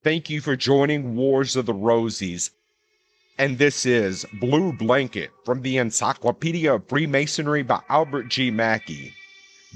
Thank you for joining Wars of the Rosies. And this is Blue Blanket from the Encyclopedia of Freemasonry by Albert G. Mackey.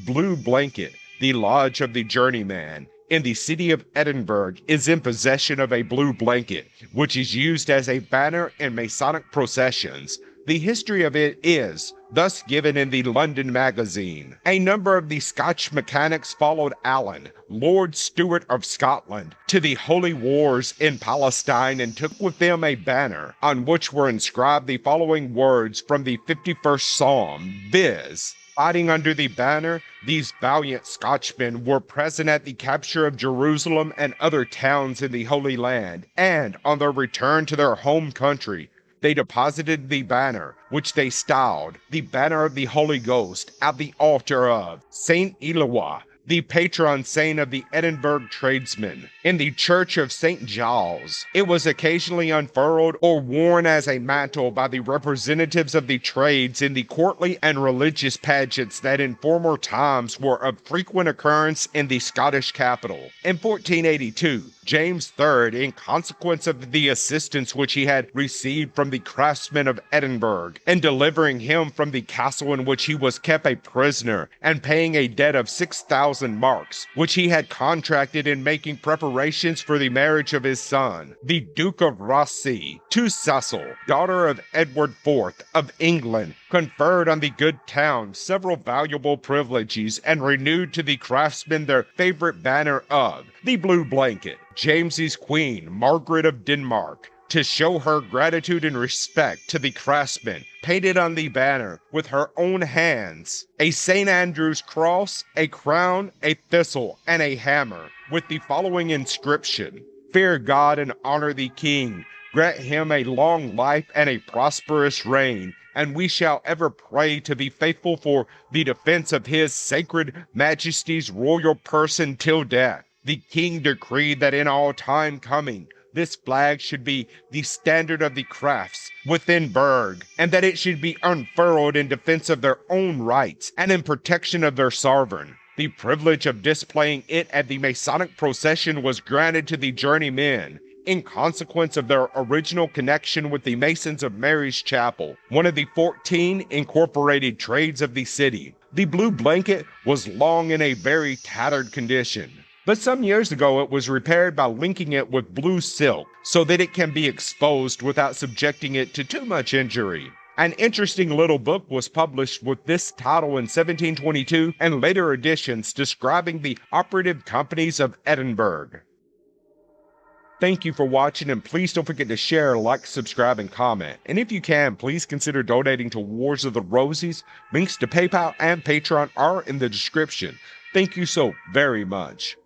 Blue Blanket, the Lodge of the Journeymen, in the city of Edinburgh, is in possession of a blue blanket, which is used as a banner in Masonic processions. The history of it is thus given in the London Magazine. A number of the Scotch mechanics followed Alan, Lord Stewart of Scotland, to the Holy Wars in Palestine and took with them a banner on which were inscribed the following words from the 51st Psalm, viz. Fighting under the banner, these valiant Scotchmen were present at the capture of Jerusalem and other towns in the Holy Land, and on their return to their home country, they deposited the banner, which they styled the Banner of the Holy Ghost, at the altar of Saint Eloi, the patron saint of the Edinburgh tradesmen, in the church of St. Giles. It was occasionally unfurled or worn as a mantle by the representatives of the trades in the courtly and religious pageants that in former times were of frequent occurrence in the Scottish capital. In 1482, James III, in consequence of the assistance which he had received from the craftsmen of Edinburgh, in delivering him from the castle in which he was kept a prisoner, and paying a debt of 6,000 marks, which he had contracted in making preparations for the marriage of his son, the Duke of Rothesay, to Cecil, daughter of Edward IV of England, conferred on the good town several valuable privileges, and renewed to the craftsmen their favorite banner of the blue blanket. James's queen, Margaret of Denmark, to show her gratitude and respect to the craftsmen, painted on the banner with her own hands a St. Andrew's cross, a crown, a thistle, and a hammer, with the following inscription: Fear God and honor the king. Grant him a long life and a prosperous reign, and we shall ever pray to be faithful for the defense of his sacred majesty's royal person till death. The king decreed that in all time coming, this flag should be the standard of the crafts within Berg, and that it should be unfurled in defense of their own rights and in protection of their sovereign. The privilege of displaying it at the Masonic procession was granted to the journeymen, in consequence of their original connection with the Masons of Mary's Chapel, one of the 14 incorporated trades of the city. The blue blanket was long in a very tattered condition, but some years ago it was repaired by linking it with blue silk so that it can be exposed without subjecting it to too much injury. An interesting little book was published with this title in 1722 and later editions describing the operative companies of Edinburgh. Thank you for watching, and please don't forget to share, like, subscribe, and comment. And if you can, please consider donating to Wars of the Rosies. Links to PayPal and Patreon are in the description. Thank you so very much.